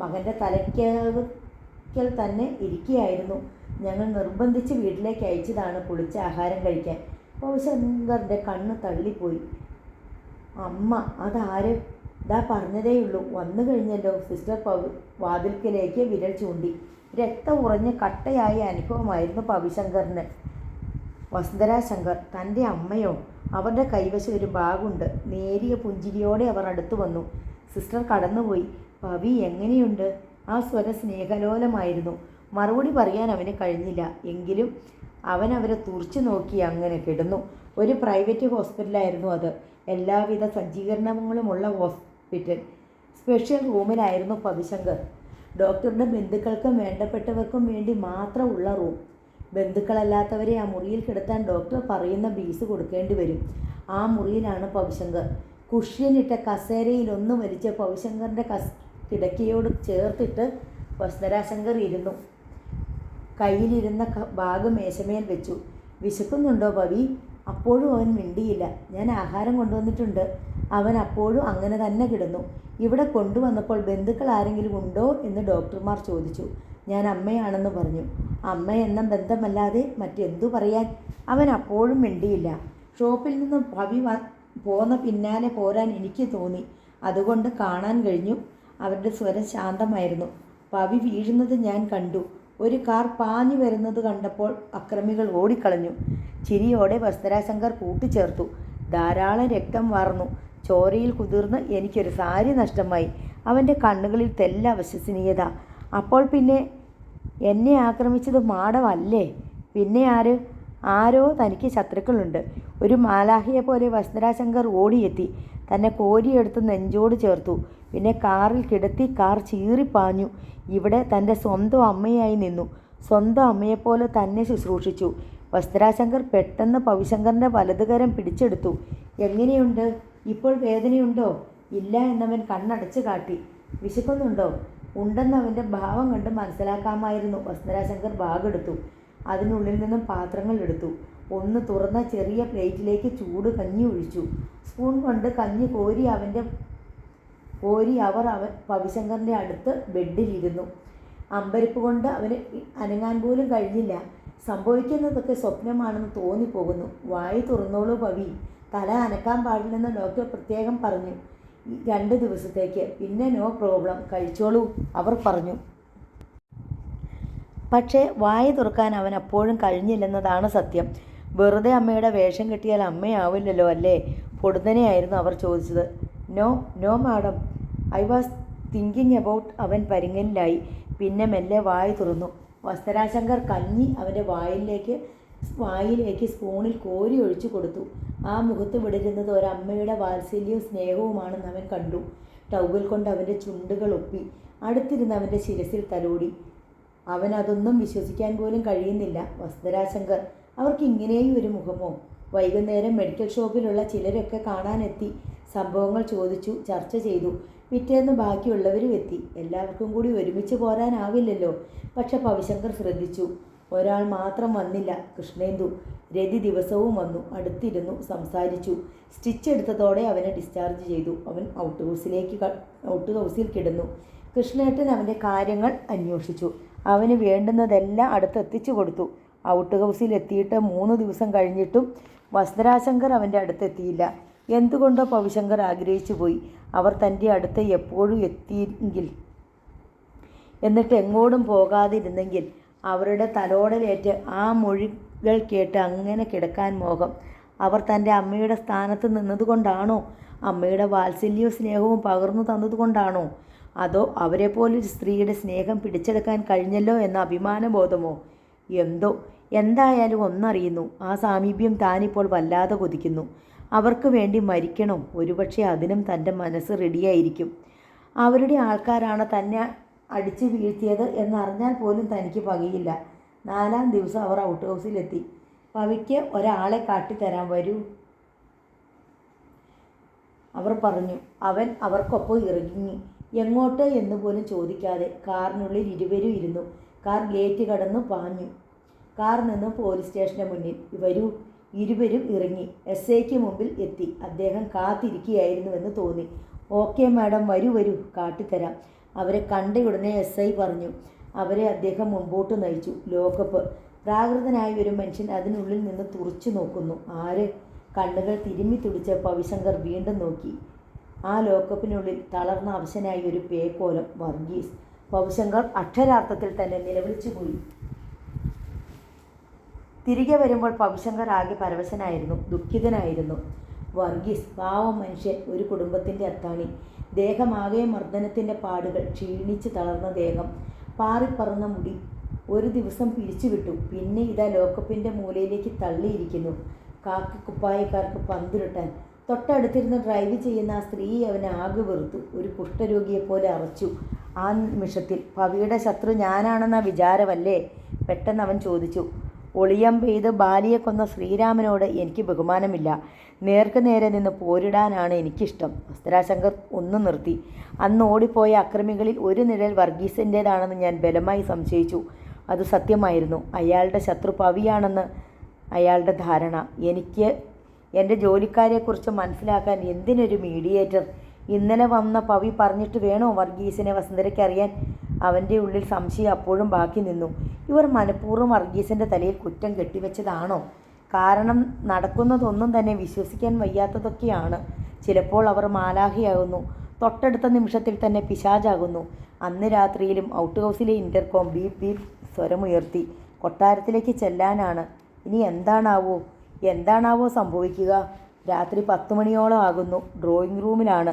മകൻ്റെ തലയ്ക്കൽ തന്നെ ഇരിക്കുകയായിരുന്നു. ഞങ്ങൾ നിർബന്ധിച്ച് വീട്ടിലേക്ക് അയച്ചതാണ് കുളിച്ച് ആഹാരം കഴിക്കാൻ. പവിശങ്കറിൻ്റെ കണ്ണ് തള്ളിപ്പോയി. അമ്മ? അതാര്? ഇതാ പറഞ്ഞതേയുള്ളൂ, വന്നു കഴിഞ്ഞല്ലോ. സിസ്റ്റർ വാതിൽക്കലേക്ക് വിരൽ ചൂണ്ടി. രക്തം ഉറഞ്ഞ് കട്ടയായ അനുഭവമായിരുന്നു പവിശങ്കറിന്. വസുന്ധരാശങ്കർ തൻ്റെ അമ്മയോ? അവരുടെ കൈവശം ഒരു ബാഗുണ്ട്. നേരിയ പുഞ്ചിരിയോടെ അവർ അടുത്തു വന്നു. സിസ്റ്റർ കടന്നുപോയി. പവി എങ്ങനെയുണ്ട്? ആ സ്വരം സ്നേഹലോലമായിരുന്നു. മറുപടി പറയാൻ അവന് കഴിഞ്ഞില്ല. എങ്കിലും അവൻ അവരെ തുറച്ചു നോക്കി അങ്ങനെ കിടന്നു. ഒരു പ്രൈവറ്റ് ഹോസ്പിറ്റലായിരുന്നു അത്. എല്ലാവിധ സജ്ജീകരണങ്ങളുമുള്ള ഹോസ്പിറ്റൽ. സ്പെഷ്യൽ റൂമിലായിരുന്നു പവിശങ്കർ. ഡോക്ടറുടെ ബന്ധുക്കൾക്കും വേണ്ടപ്പെട്ടവർക്കും വേണ്ടി മാത്രമുള്ള റൂം. ബന്ധുക്കളല്ലാത്തവരെ ആ മുറിയിൽ കിടത്താൻ ഡോക്ടർ പറയുന്ന ഫീസ് കൊടുക്കേണ്ടി വരും. ആ മുറിയിലാണ് പവിശങ്കർ. കുഷ്യനിട്ട കസേരയിൽ ഒന്ന് വലിച്ച പവിശങ്കറിൻ്റെ കിടക്കയോട് ചേർത്തിട്ട് വസുന്ധരാശങ്കർ ഇരുന്നു. കയ്യിലിരുന്ന ബാഗ് മേശമേൽ വെച്ചു. വിശക്കുന്നുണ്ടോ പവി? അപ്പോഴും അവൻ മിണ്ടിയില്ല. ഞാൻ ആഹാരം കൊണ്ടുവന്നിട്ടുണ്ട്. അവൻ അപ്പോഴും അങ്ങനെ തന്നെ കിടന്നു. ഇവിടെ കൊണ്ടുവന്നപ്പോൾ ബന്ധുക്കൾ ആരെങ്കിലും ഉണ്ടോ എന്ന് ഡോക്ടർമാർ ചോദിച്ചു. ഞാൻ അമ്മയാണെന്ന് പറഞ്ഞു. അമ്മ എന്ന ബന്ധമല്ലാതെ മറ്റെന്തു പറയാൻ? അവൻ അപ്പോഴും മിണ്ടിയില്ല. ഷോപ്പിൽ നിന്ന് പവി പോന്ന പിന്നാലെ പോരാൻ എനിക്ക് തോന്നി. അതുകൊണ്ട് കാണാൻ കഴിഞ്ഞു. അവരുടെ സ്വരം ശാന്തമായിരുന്നു. പവി വീഴുന്നത് ഞാൻ കണ്ടു. ഒരു കാർ പാഞ്ഞു വരുന്നത് കണ്ടപ്പോൾ അക്രമികൾ ഓടിക്കളഞ്ഞു. ചിരിയോടെ വസുന്ധരാശങ്കർ കൂട്ടിച്ചേർത്തു. ധാരാളം രക്തം വാർന്നു. ചോരയിൽ കുതിർന്ന് എനിക്കൊരു സാരി നഷ്ടമായി. അവൻ്റെ കണ്ണുകളിൽ തെല്ല അവിശ്വസനീയത. അപ്പോൾ പിന്നെ എന്നെ ആക്രമിച്ചത് മാടവല്ലേ? പിന്നെ ആര്? ആരോ തനിക്ക് ശത്രുക്കളുണ്ട്. ഒരു മാലാഖയെ പോലെ വസുന്ധരാശങ്കർ ഓടിയെത്തി. തന്നെ കോരിയെടുത്ത് നെഞ്ചോട് ചേർത്തു. പിന്നെ കാറിൽ കിടത്തി കാർ ചീറിപ്പാഞ്ഞു. ഇവിടെ തൻ്റെ സ്വന്തം അമ്മയായി നിന്നു. സ്വന്തം അമ്മയെപ്പോലെ തന്നെ ശുശ്രൂഷിച്ചു. വസുന്ധരാശങ്കർ പെട്ടെന്ന് പവിശങ്കറിൻ്റെ വലതുകരം പിടിച്ചെടുത്തു. എങ്ങനെയുണ്ട്? ഇപ്പോൾ വേദനയുണ്ടോ? ഇല്ല എന്നവൻ കണ്ണടച്ച് കാട്ടി. വിശക്കുന്നുണ്ടോ? ഉണ്ടെന്നവൻ്റെ ഭാവം കണ്ട് മനസ്സിലാക്കാമായിരുന്നു. വസുന്ധരാശങ്കർ ബാഗെടുത്തു. അതിനുള്ളിൽ നിന്നും പാത്രങ്ങൾ എടുത്തു. ഒന്ന് തുറന്ന ചെറിയ പ്ലേറ്റിലേക്ക് ചൂട് കഞ്ഞി ഒഴിച്ചു. സ്പൂൺ കൊണ്ട് കഞ്ഞി കോരി അവർ പവിശങ്കറിൻ്റെ അടുത്ത് ബെഡിലിരുന്നു. അമ്പരിപ്പ് കൊണ്ട് അവന് അനങ്ങാൻ പോലും കഴിഞ്ഞില്ല. സംഭവിക്കുന്നതൊക്കെ സ്വപ്നമാണെന്ന് തോന്നിപ്പോകുന്നു. വായി തുറന്നോളൂ പവി, തല അനക്കാൻ പാടില്ലെന്ന് ഡോക്ടർ പ്രത്യേകം പറഞ്ഞു. 2 ദിവസത്തേക്ക്, പിന്നെ നോ പ്രോബ്ലം, കഴിച്ചോളൂ അവർ പറഞ്ഞു. പക്ഷേ വായ തുറക്കാൻ അവൻ അപ്പോഴും കഴിഞ്ഞില്ലെന്നതാണ് സത്യം. വെറുതെ അമ്മയുടെ വേഷം കെട്ടിയാൽ അമ്മയാവില്ലല്ലോ അല്ലേ? പൊടുന്നനെയായിരുന്നു അവർ ചോദിച്ചത്. No madam, I was thinking about. അവൻ പരിങ്ങലിലായി. പിന്നെ മെല്ലെ വായ തുറന്നു. വസുന്ധരാശങ്കർ കഞ്ഞി അവൻ്റെ വായിലേക്ക് സ്പൂണിൽ കോരി ഒഴിച്ചു കൊടുത്തു. ആ മുഖത്ത് വിടരുന്നത് ഒരമ്മയുടെ വാത്സല്യവും സ്നേഹവുമാണെന്ന് അവൻ കണ്ടു. ടൗവൽ കൊണ്ട് അവൻ്റെ ചുണ്ടുകൾ ഒപ്പി അടുത്തിരുന്ന് അവൻ്റെ ശിരസിൽ തലോടി. അവനതൊന്നും വിശ്വസിക്കാൻ പോലും കഴിയുന്നില്ല. വസുന്ധരാശങ്കർ, അവർക്ക് ഇങ്ങനെയും ഒരു മുഖമോ? വൈകുന്നേരം മെഡിക്കൽ ഷോപ്പിലുള്ള ചിലരൊക്കെ കാണാനെത്തി. സംഭവങ്ങൾ ചോദിച്ചു, ചർച്ച ചെയ്തു. പിറ്റേന്ന് ബാക്കിയുള്ളവരും എത്തി. എല്ലാവർക്കും കൂടി ഒരുമിച്ച് പോരാനാവില്ലല്ലോ. പക്ഷെ പവിശങ്കർ ശ്രദ്ധിച്ചു. ഒരാൾ മാത്രം വന്നില്ല, കൃഷ്ണേന്ദു. രതി ദിവസവും വന്നു, അടുത്തിരുന്നു, സംസാരിച്ചു. സ്റ്റിച്ച് എടുത്തതോടെ അവനെ ഡിസ്ചാർജ് ചെയ്തു. അവൻ ഔട്ട് ഹൗസിൽ കിടന്നു. കൃഷ്ണേട്ടൻ അവൻ്റെ കാര്യങ്ങൾ അന്വേഷിച്ചു. അവന് വേണ്ടുന്നതെല്ലാം അടുത്തെത്തിച്ചു കൊടുത്തു. ഔട്ട് ഹൗസിൽ എത്തിയിട്ട് 3 ദിവസം കഴിഞ്ഞിട്ടും വസുന്ധരാശങ്കർ അവൻ്റെ അടുത്തെത്തിയില്ല. എന്തുകൊണ്ടോ പവിശങ്കർ ആഗ്രഹിച്ചു പോയി അവർ തൻ്റെ അടുത്ത് എപ്പോഴും എത്തിയെങ്കിൽ, എന്നിട്ട് എങ്ങോട്ടും പോകാതിരുന്നെങ്കിൽ. അവരുടെ തലോടലേറ്റ് ആ മൊഴികൾ കേട്ട് അങ്ങനെ കിടക്കാൻ മോഹം. അവർ തൻ്റെ അമ്മയുടെ സ്ഥാനത്ത് നിന്നതുകൊണ്ടാണോ? അമ്മയുടെ വാത്സല്യവും സ്നേഹവും പകർന്നു തന്നതുകൊണ്ടാണോ? അതോ അവരെപ്പോലൊരു സ്ത്രീയുടെ സ്നേഹം പിടിച്ചെടുക്കാൻ കഴിഞ്ഞല്ലോ എന്ന അഭിമാനബോധമോ? എന്തായാലും ഒന്നറിയുന്നു, ആ സാമീപ്യം താനിപ്പോൾ വല്ലാതെ കൊതിക്കുന്നു. അവർക്ക് വേണ്ടി മരിക്കണോ? ഒരുപക്ഷെ അതിനും തൻ്റെ മനസ്സ് റെഡിയായിരിക്കും. അവരുടെ ആൾക്കാരാണ് തന്നെ അടിച്ചു വീഴ്ത്തിയത് എന്നറിഞ്ഞാൽ പോലും തനിക്ക് പകയില്ല. 4-ാം ദിവസം അവർ ഔട്ട് ഹൗസിലെത്തി. പവിക്ക് ഒരാളെ കാട്ടിത്തരാൻ വരൂ അവർ പറഞ്ഞു. അവൻ അവർക്കൊപ്പം ഇറങ്ങി. എങ്ങോട്ട് എന്ന് പോലും ചോദിക്കാതെ കാറിനുള്ളിൽ ഇരുവരും ഇരുന്നു. കാർ ഗേറ്റ് കടന്നു പാഞ്ഞു. കാർ നിന്ന് പോലീസ് സ്റ്റേഷന് മുന്നിൽ. വരൂ. ഇരുവരും ഇറങ്ങി. SIക്ക് മുമ്പിൽ എത്തി. അദ്ദേഹം കാത്തിരിക്കുകയായിരുന്നുവെന്ന് തോന്നി. ഓക്കെ മാഡം, വരൂ, കാട്ടിത്തരാം. അവരെ കണ്ടയുടനെ SI പറഞ്ഞു. അവരെ അദ്ദേഹം മുമ്പോട്ട് നയിച്ചു. ലോക്കപ്പ്. പ്രാകൃതനായ ഒരു മനുഷ്യൻ അതിനുള്ളിൽ നിന്ന് തുറച്ചു നോക്കുന്നു. ആര്? കണ്ണുകൾ തിരുമ്മി തുടിച്ച പവിശങ്കർ വീണ്ടും നോക്കി. ആ ലോക്കപ്പിനുള്ളിൽ തളർന്ന അവശനായ ഒരു പേക്കോലം. വർഗീസ്. പവിശങ്കർ അക്ഷരാർത്ഥത്തിൽ തന്നെ നിലവിളിച്ചുപോയി. തിരികെ വരുമ്പോൾ പവിശങ്കർ ആകെ പരവശനായിരുന്നു, ദുഃഖിതനായിരുന്നു. വർഗീസ്, പാവം മനുഷ്യൻ, ഒരു കുടുംബത്തിൻ്റെ അത്താണി. ദേഹമാകെ മർദ്ദനത്തിൻ്റെ പാടുകൾ, ക്ഷീണിച്ച് തളർന്ന ദേഹം, പാറിപ്പറന്ന മുടി. ഒരു ദിവസം പിരിച്ചുവിട്ടു, പിന്നെ ഇതാ ലോക്കപ്പിൻ്റെ മൂലയിലേക്ക് തള്ളിയിരിക്കുന്നു. കാക്കിക്കുപ്പായക്കാർക്ക് പന്തുരുട്ടാൻ. തൊട്ടടുത്തിരുന്ന് ഡ്രൈവ് ചെയ്യുന്ന ആ സ്ത്രീ അവനെ ആകെ വെറുത്തു. ഒരു കുഷ്ഠരോഗിയെപ്പോലെ അറച്ചു. ആ നിമിഷത്തിൽ പവിയുടെ ശത്രു ഞാനാണെന്ന വിചാരമല്ലേ? പെട്ടെന്ന് അവൻ ചോദിച്ചു. ഒളിയം പെയ്ത് ബാലിയെ കൊന്ന ശ്രീരാമനോട് എനിക്ക് ബഹുമാനമില്ല. നേർക്ക് നേരെ നിന്ന് പോരിടാനാണ് എനിക്കിഷ്ടം. വസുന്ധരാശങ്കർ ഒന്ന് നിർത്തി. അന്ന് ഓടിപ്പോയ അക്രമികളിൽ ഒരു നിഴൽ വർഗീസിൻ്റേതാണെന്ന് ഞാൻ ബലമായി സംശയിച്ചു. അത് സത്യമായിരുന്നു. അയാളുടെ ശത്രു പവിയാണെന്ന് അയാളുടെ ധാരണ. എനിക്ക് എൻ്റെ ജോലിക്കാരെക്കുറിച്ച് മനസ്സിലാക്കാൻ എന്തിനൊരു മീഡിയേറ്റർ? ഇന്നലെ വന്ന പവി പറഞ്ഞിട്ട് വേണോ വർഗീസിനെ വസുന്ധരയ്ക്കറിയാൻ? അവൻ്റെ ഉള്ളിൽ സംശയം അപ്പോഴും ബാക്കി നിന്നു. ഇവർ മനഃപൂർവ്വം വർഗീസിൻ്റെ തലയിൽ കുറ്റം കെട്ടിവെച്ചതാണോ? കാരണം നടക്കുന്നതൊന്നും തന്നെ വിശ്വസിക്കാൻ വയ്യാത്തതൊക്കെയാണ്. ചിലപ്പോൾ അവർ മാലാഖയാകുന്നു, തൊട്ടടുത്ത നിമിഷത്തിൽ തന്നെ പിശാചാകുന്നു. അന്ന് രാത്രിയിലും ഔട്ട് ഹൗസിലെ ഇൻ്റർകോം ബീപ് ബീപ് സ്വരമുയർത്തി. കൊട്ടാരത്തിലേക്ക് ചെല്ലാനാണ്. ഇനി എന്താണാവോ സംഭവിക്കുക? രാത്രി 10 മണിയോളം ആകുന്നു. ഡ്രോയിങ് റൂമിലാണ്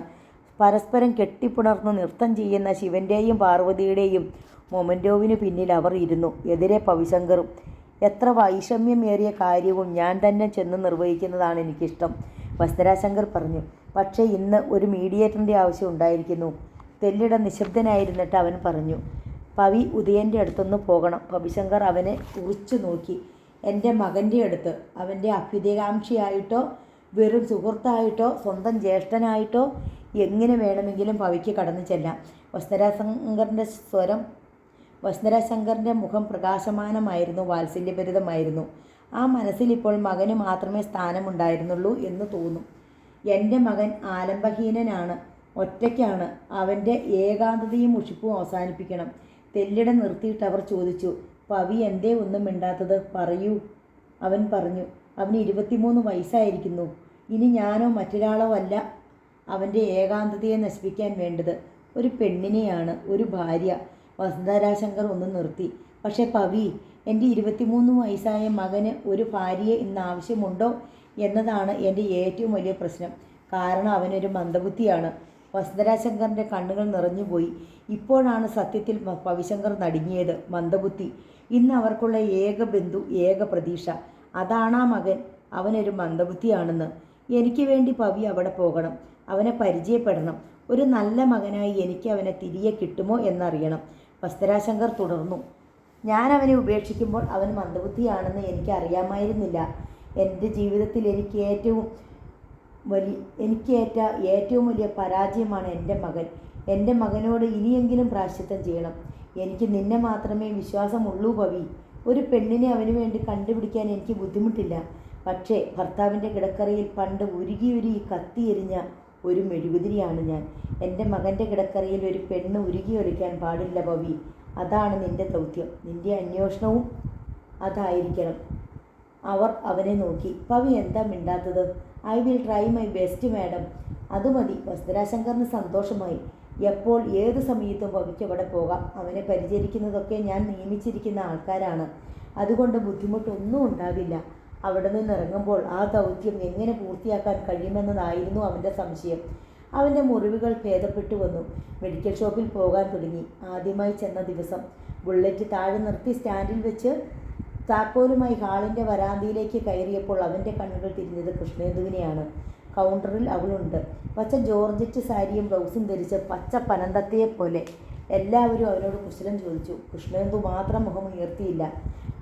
പരസ്പരം കെട്ടിപ്പുണർന്ന് നൃത്തം ചെയ്യുന്ന ശിവൻ്റെയും പാർവതിയുടെയും മൊമൻറ്റോവിന് പിന്നിൽ അവർ ഇരുന്നു. എതിരെ പവിശങ്കറും. എത്ര വൈഷമ്യമേറിയ കാര്യവും ഞാൻ തന്നെ ചെന്ന് നിർവഹിക്കുന്നതാണ് എനിക്കിഷ്ടം, വസുന്ധരാശങ്കർ പറഞ്ഞു. പക്ഷേ ഇന്ന് ഒരു മീഡിയേറ്ററിൻ്റെ ആവശ്യം ഉണ്ടായിരിക്കുന്നു. തെല്ലിട നിശബ്ദനായിരുന്നിട്ട് അവൻ പറഞ്ഞു. പവി ഉദയൻ്റെ അടുത്തൊന്ന് പോകണം. പവിശങ്കർ അവനെ ഉറിച്ചു നോക്കി. എൻ്റെ മകൻ്റെ അടുത്ത്? അവൻ്റെ അഭ്യുദയകാംക്ഷിയായിട്ടോ വെറും സുഹൃത്തായിട്ടോ സ്വന്തം ജ്യേഷ്ഠനായിട്ടോ? എങ്ങനെ വേണമെങ്കിലും പവിക്ക് കടന്നു ചെല്ലാം. വസുന്ധരാശങ്കറിൻ്റെ മുഖം പ്രകാശമാനമായിരുന്നു, വാത്സല്യഭരിതമായിരുന്നു. ആ മനസ്സിൽ ഇപ്പോൾ മകന് മാത്രമേ സ്ഥാനമുണ്ടായിരുന്നുള്ളൂ എന്ന് തോന്നും. എൻ്റെ മകൻ ആലംബഹീനനാണ്, ഒറ്റയ്ക്കാണ്. അവൻ്റെ ഏകാന്തതയും മുഷിപ്പും അവസാനിപ്പിക്കണം. തെല്ലിട നിർത്തിയിട്ട് അവർ ചോദിച്ചു. പവി എന്തേ ഒന്നും മിണ്ടാത്തത്? പറയൂ. അവൻ പറഞ്ഞു. അവന് 23 വയസ്സായിരിക്കുന്നു. ഇനി ഞാനോ മറ്റൊരാളോ അല്ല അവൻ്റെ ഏകാന്തതയെ നശിപ്പിക്കാൻ വേണ്ടത്. ഒരു പെണ്ണിനെയാണ്, ഒരു ഭാര്യ. വസുന്ധരാശങ്കർ ഒന്ന് നിർത്തി. പക്ഷേ പവി, എൻ്റെ 23 വയസ്സായ മകന് ഒരു ഭാര്യയെ ഇന്ന് ആവശ്യമുണ്ടോ എന്നതാണ് എൻ്റെ ഏറ്റവും വലിയ പ്രശ്നം. കാരണം അവനൊരു മന്ദബുദ്ധിയാണ്. വസുന്ധരാശങ്കറിൻ്റെ കണ്ണുകൾ നിറഞ്ഞുപോയി. ഇപ്പോഴാണ് സത്യത്തിൽ പവിശങ്കർ നടുങ്ങിയത്. മന്ദബുദ്ധി, ഇന്ന് അവർക്കുള്ള ഏക ബന്ധു, ഏക പ്രതീക്ഷ, അതാണാ മകൻ. അവനൊരു മന്ദബുദ്ധിയാണെന്ന്. എനിക്ക് വേണ്ടി പവി അവിടെ പോകണം, അവനെ പരിചയപ്പെടണം. ഒരു നല്ല മകനായി എനിക്ക് അവനെ തിരികെ കിട്ടുമോ എന്നറിയണം. വസുന്ധരാശങ്കർ തുടർന്നു. ഞാൻ അവനെ ഉപേക്ഷിക്കുമ്പോൾ അവൻ മന്ദബുദ്ധിയാണെന്ന് എനിക്ക് അറിയാമായിരുന്നില്ല. എൻ്റെ ജീവിതത്തിൽ എനിക്കേറ്റ ഏറ്റവും വലിയ പരാജയമാണ് എൻ്റെ മകൻ. എൻ്റെ മകനോട് ഇനിയെങ്കിലും പ്രായശ്ചിത്തം ചെയ്യണം. എനിക്ക് നിന്നെ മാത്രമേ വിശ്വാസമുള്ളൂ പവി. ഒരു പെണ്ണിനെ അവന് വേണ്ടി കണ്ടുപിടിക്കാൻ എനിക്ക് ബുദ്ധിമുട്ടില്ല. പക്ഷേ ഭർത്താവിൻ്റെ കിടക്കറയിൽ പണ്ട് ഉരുകി കത്തിയെരിഞ്ഞ ഒരു മെഴുകുതിരിയാണ് ഞാൻ. എൻ്റെ മകൻ്റെ കിടക്കറയിൽ ഒരു പെണ്ണ് ഉരുകിയൊലിക്കാൻ പാടില്ല പവി. അതാണ് നിൻ്റെ ദൗത്യം, നിൻ്റെ അന്വേഷണവും അതായിരിക്കണം. അവർ അവനെ നോക്കി. പവി എന്താ മിണ്ടാത്തത്? I will try my best madam. അത് മതി. വസുന്ധരാശങ്കറിന് സന്തോഷമായി. എപ്പോൾ ഏത് സമയത്തും പവിക്ക് അവിടെ പോകാം. അവനെ പരിചരിക്കുന്നതൊക്കെ ഞാൻ നിയമിച്ചിരിക്കുന്ന ആൾക്കാരാണ്. അതുകൊണ്ട് ബുദ്ധിമുട്ടൊന്നും ഉണ്ടാവില്ല. അവിടെ നിന്നിറങ്ങുമ്പോൾ ആ ദൗത്യം എങ്ങനെ പൂർത്തിയാക്കാൻ കഴിയുമെന്നതായിരുന്നു അവൻ്റെ സംശയം. അവൻ്റെ മുറിവുകൾ ഭേദപ്പെട്ടു വന്നു. മെഡിക്കൽ ഷോപ്പിൽ പോകാൻ തുടങ്ങി. ആദ്യമായി ചെന്ന ദിവസം ബുള്ളറ്റ് താഴെ നിർത്തി സ്റ്റാൻഡിൽ വെച്ച് താക്കോലുമായി ഹാളിൻ്റെ വരാന്തയിലേക്ക് കയറിയപ്പോൾ അവൻ്റെ കണ്ണുകൾ തിരിഞ്ഞത് കൃഷ്ണേന്ദുവിനെയാണ്. കൗണ്ടറിൽ അവളുണ്ട്. പച്ച ജോർജറ്റ് സാരിയും ബ്ലൗസും ധരിച്ച് പച്ച പനന്തത്തെപ്പോലെ. എല്ലാവരും അവനോട് കുശലം ചോദിച്ചു. കൃഷ്ണേന്ദു മാത്രം മുഖം ഉയർത്തിയില്ല.